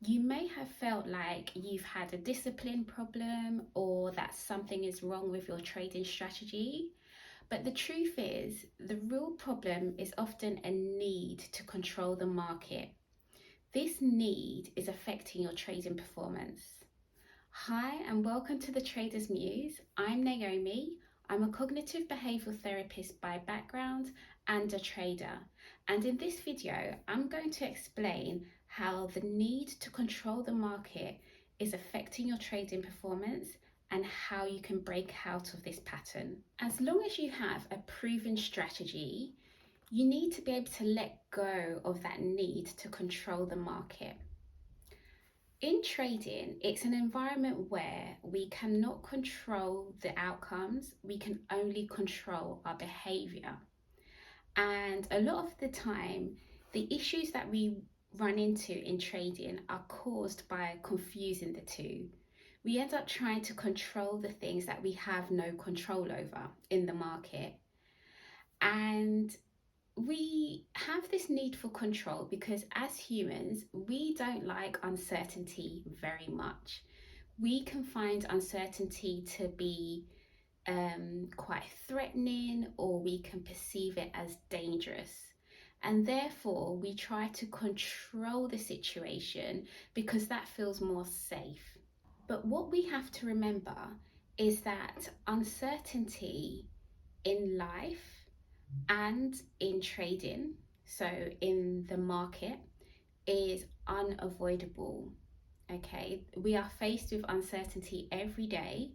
You may have felt like you've had a discipline problem or that something is wrong with your trading strategy. But the truth is, the real problem is often a need to control the market. This need is affecting your trading performance. Hi, and welcome to the Trader's Muse. I'm Naomi. I'm a cognitive behavioral therapist by background and a trader. And in this video, I'm going to explain how the need to control the market is affecting your trading performance and how you can break out of this pattern. As long as you have a proven strategy, you need to be able to let go of that need to control the market. In trading, it's an environment where we cannot control the outcomes, we can only control our behavior. And a lot of the time, the issues that we run into in trading are caused by confusing the two. We end up trying to control the things that we have no control over in the market. And we have this need for control because as humans, we don't like uncertainty very much. We can find uncertainty to be quite threatening, or we can perceive it as dangerous. And therefore, we try to control the situation because that feels more safe. But what we have to remember is that uncertainty in life and in trading, so in the market, is unavoidable. Okay, we are faced with uncertainty every day,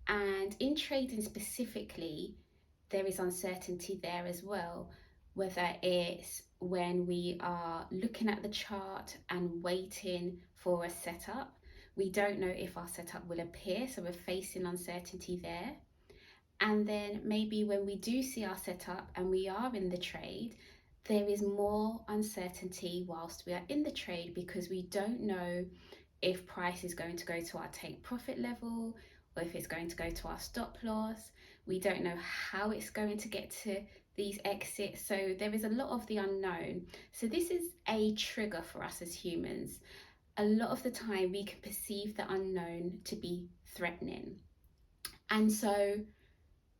and in trading specifically, there is uncertainty there as well, whether it's when we are looking at the chart and waiting for a setup. We don't know if our setup will appear, so we're facing uncertainty there. And then maybe when we do see our setup and we are in the trade, there is more uncertainty whilst we are in the trade because we don't know if price is going to go to our take profit level or if it's going to go to our stop loss. We don't know how it's going to get to these exits. So there is a lot of the unknown. So this is a trigger for us as humans. A lot of the time we can perceive the unknown to be threatening. And so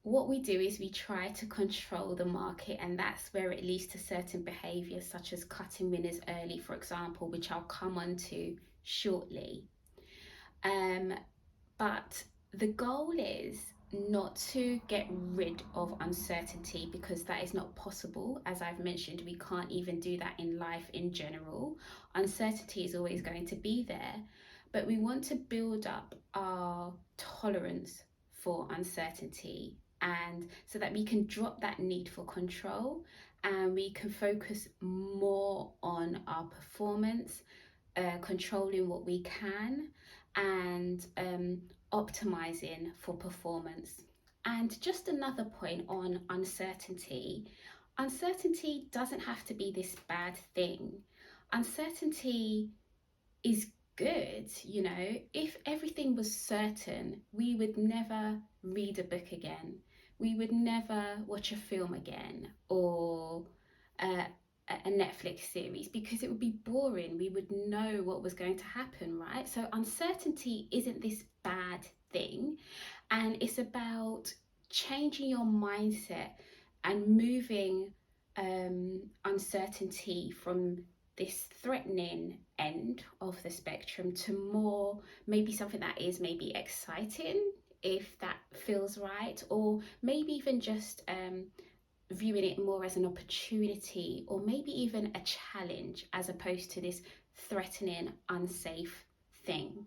what we do is we try to control the market, and that's where it leads to certain behaviors such as cutting winners early, for example, which I'll come on to shortly. But the goal is not to get rid of uncertainty, because that is not possible. As I've mentioned, we can't even do that in life in general. Uncertainty is always going to be there, but we want to build up our tolerance for uncertainty, and so that we can drop that need for control and we can focus more on our performance, controlling what we can, and optimizing for performance. And just another point on uncertainty: uncertainty doesn't have to be this bad thing. Uncertainty is good. If everything was certain, we would never read a book again, we would never watch a film again, or a Netflix series, because it would be boring. We would know what was going to happen, right? So uncertainty isn't this bad thing, and it's about changing your mindset and moving uncertainty from this threatening end of the spectrum to more maybe something that is maybe exciting, if that feels right, or maybe even just viewing it more as an opportunity, or maybe even a challenge, as opposed to this threatening, unsafe thing.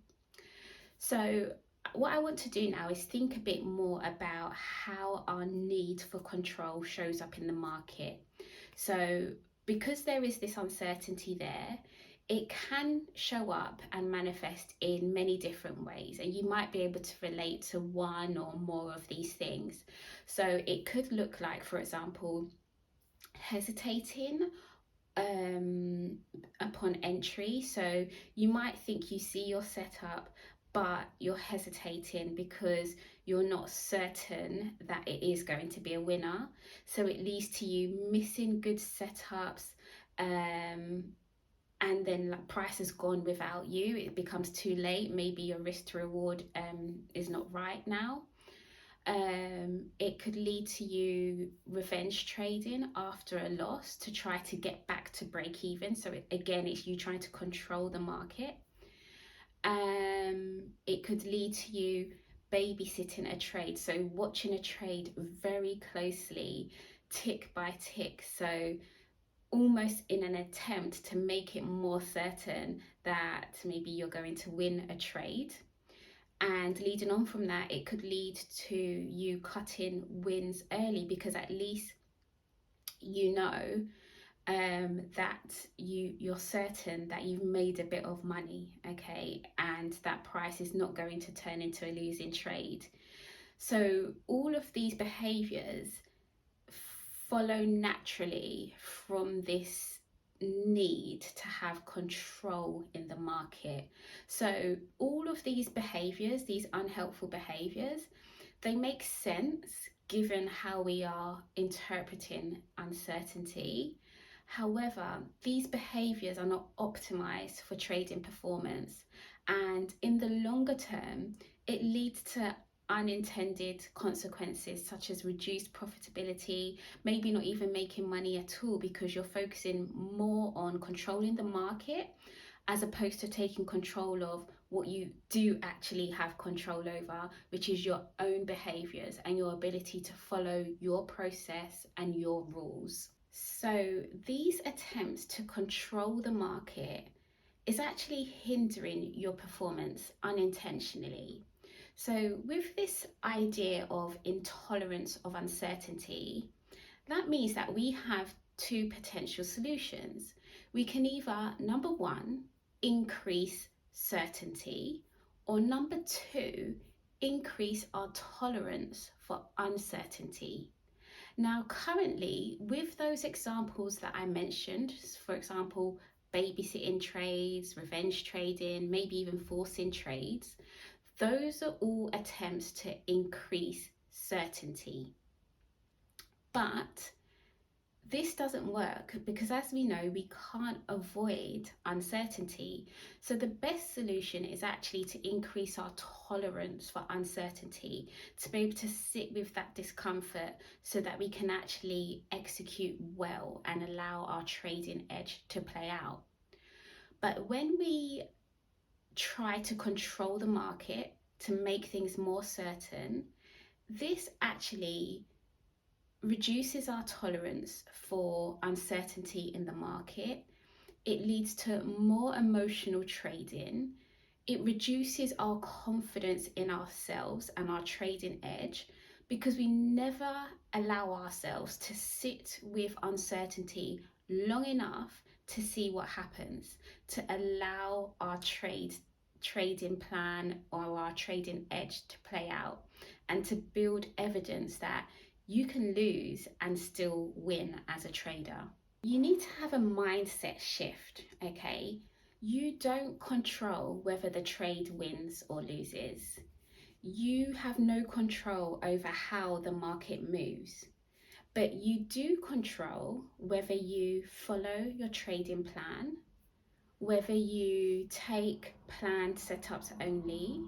So what I want to do now is think a bit more about how our need for control shows up in the market. So because there is this uncertainty there, it can show up and manifest in many different ways, and you might be able to relate to one or more of these things. So it could look like, for example, hesitating upon entry. So you might think you see your setup, but you're hesitating because you're not certain that it is going to be a winner. So it leads to you missing good setups, and then like price has gone without you, it becomes too late, maybe your risk to reward is not right now. It could lead to you revenge trading after a loss to try to get back to break even. So again, it's you trying to control the market. It could lead to you babysitting a trade, so watching a trade very closely, tick by tick. So almost in an attempt to make it more certain that maybe you're going to win a trade. And leading on from that, it could lead to you cutting wins early, because at least you know that you're certain that you've made a bit of money, okay, and that price is not going to turn into a losing trade. So all of these behaviors follow naturally from this need to have control in the market. So all of these behaviors, these unhelpful behaviors, they make sense given how we are interpreting uncertainty. However, these behaviors are not optimized for trading performance, and in the longer term, it leads to unintended consequences such as reduced profitability, maybe not even making money at all, because you're focusing more on controlling the market as opposed to taking control of what you do actually have control over, which is your own behaviors and your ability to follow your process and your rules. So these attempts to control the market is actually hindering your performance unintentionally. So with this idea of intolerance of uncertainty, that means that we have two potential solutions. We can either, number one, increase certainty, or number two, increase our tolerance for uncertainty. Now, currently, with those examples that I mentioned, for example, babysitting trades, revenge trading, maybe even forcing trades, those are all attempts to increase certainty. But this doesn't work because, as we know, we can't avoid uncertainty. So the best solution is actually to increase our tolerance for uncertainty, to be able to sit with that discomfort so that we can actually execute well and allow our trading edge to play out. But when we try to control the market to make things more certain, this actually reduces our tolerance for uncertainty in the market. It leads to more emotional trading. It reduces our confidence in ourselves and our trading edge, because we never allow ourselves to sit with uncertainty long enough to see what happens, to allow our trading plan or our trading edge to play out, and to build evidence that you can lose and still win as a trader. You need to have a mindset shift, okay? You don't control whether the trade wins or loses. You have no control over how the market moves, but you do control whether you follow your trading plan, whether you take planned setups only.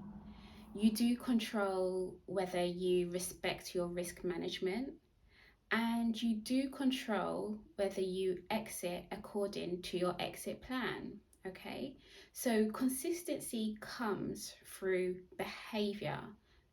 You do control whether you respect your risk management, and you do control whether you exit according to your exit plan. Okay, so consistency comes through behavior,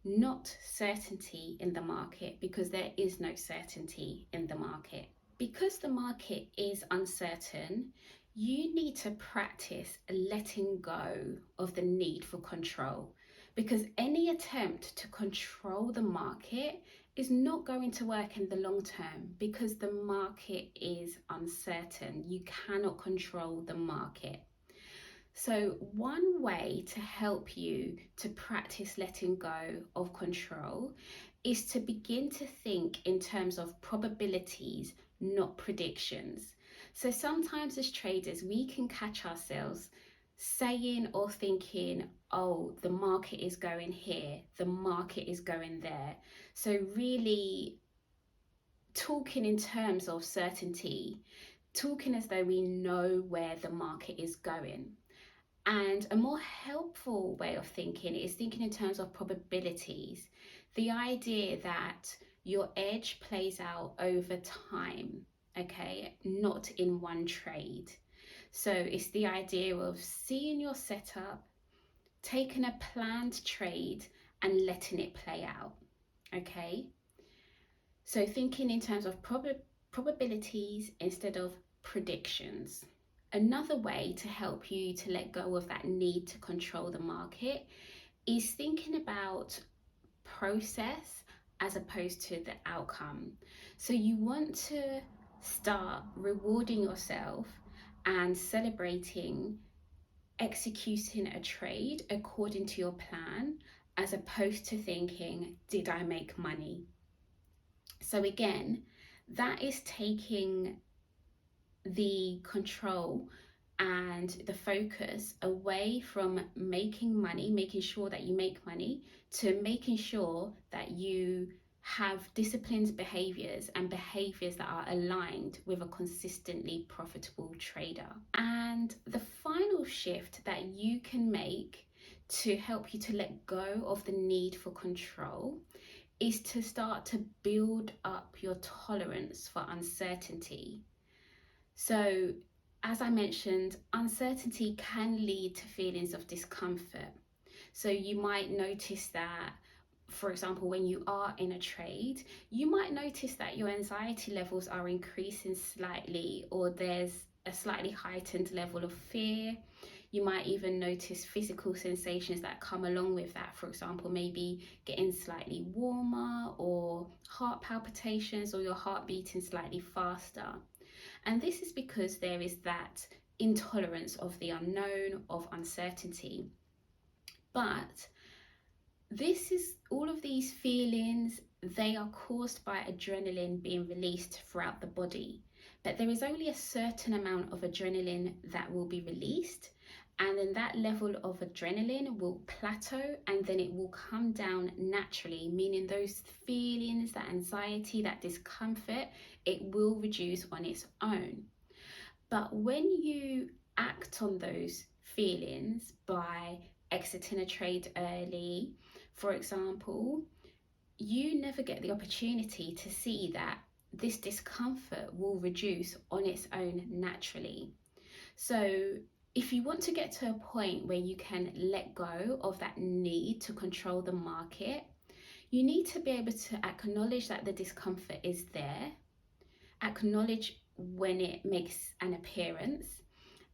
not certainty in the market, because there is no certainty in the market. Because the market is uncertain, you need to practice letting go of the need for control, because any attempt to control the market is not going to work in the long term, because the market is uncertain. You cannot control the market. So one way to help you to practice letting go of control is to begin to think in terms of probabilities, not predictions. So sometimes as traders, we can catch ourselves saying or thinking, oh, the market is going here, the market is going there. So really talking in terms of certainty talking as though we know where the market is going. And a more helpful way of thinking is thinking in terms of probabilities. The idea that your edge plays out over time, okay, not in one trade. So it's the idea of seeing your setup, taking a planned trade and letting it play out, okay? So thinking in terms of probabilities instead of predictions. Another way to help you to let go of that need to control the market is thinking about process as opposed to the outcome. So you want to start rewarding yourself and celebrating executing a trade according to your plan, as opposed to thinking, did I make money? So again, that is taking the control and the focus away from making money, making sure that you make money, to making sure that you have disciplined behaviors and behaviors that are aligned with a consistently profitable trader. And the final shift that you can make to help you to let go of the need for control is to start to build up your tolerance for uncertainty. So, as I mentioned, uncertainty can lead to feelings of discomfort. So, you might notice that, for example, when you are in a trade, you might notice that your anxiety levels are increasing slightly, or there's a slightly heightened level of fear. You might even notice physical sensations that come along with that. For example, maybe getting slightly warmer, or heart palpitations, or your heart beating slightly faster. And this is because there is that intolerance of the unknown, of uncertainty. But this is all of these feelings, they are caused by adrenaline being released throughout the body. But there is only a certain amount of adrenaline that will be released, and then that level of adrenaline will plateau, and then it will come down naturally, meaning those feelings, that anxiety, that discomfort, it will reduce on its own. But when you act on those feelings by exiting a trade early, for example, you never get the opportunity to see that this discomfort will reduce on its own naturally. So if you want to get to a point where you can let go of that need to control the market, you need to be able to acknowledge that the discomfort is there, acknowledge when it makes an appearance,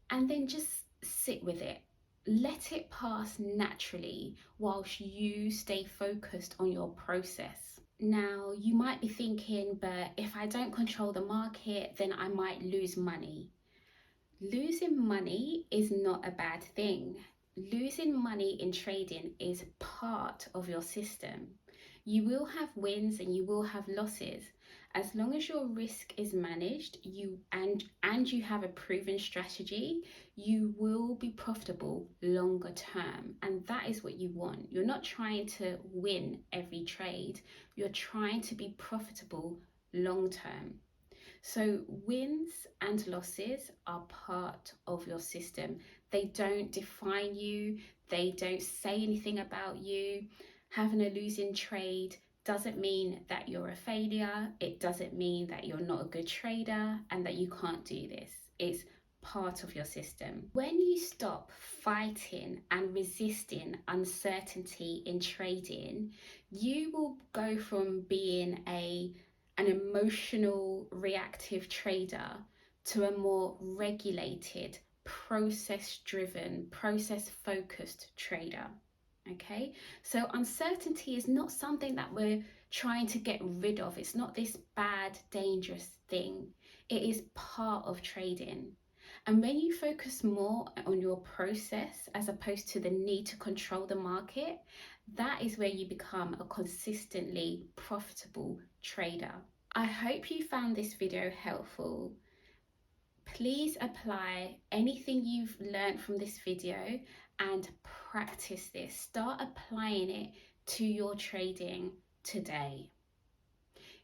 and then just sit with it. Let it pass naturally whilst you stay focused on your process. Now, you might be thinking, but if I don't control the market, then I might lose money. Losing money is not a bad thing. Losing money in trading is part of your system. You will have wins and you will have losses. As long as your risk is managed, you you have a proven strategy, you will be profitable longer term. And that is what you want. You're not trying to win every trade. You're trying to be profitable long term. So wins and losses are part of your system. They don't define you. They don't say anything about you. Having a losing trade doesn't mean that you're a failure. It doesn't mean that you're not a good trader and that you can't do this. It's part of your system. When you stop fighting and resisting uncertainty in trading, you will go from being an emotional, reactive trader to a more regulated, process-driven, process-focused trader. Okay, so uncertainty is not something that we're trying to get rid of. It's not this bad, dangerous thing. It is part of trading. And when you focus more on your process as opposed to the need to control the market, that is where you become a consistently profitable trader. I hope you found this video helpful. Please apply anything you've learned from this video and practice this. Start applying it to your trading today.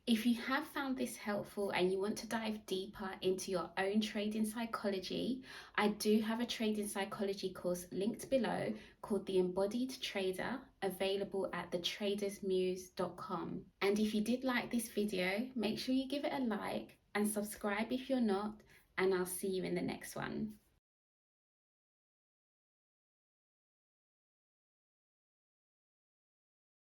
If you have found this helpful and you want to dive deeper into your own trading psychology, I do have a trading psychology course linked below called The Embodied Trader, available at thetradersmuse.com. And if you did like this video, make sure you give it a like and subscribe if you're not, and I'll see you in the next one.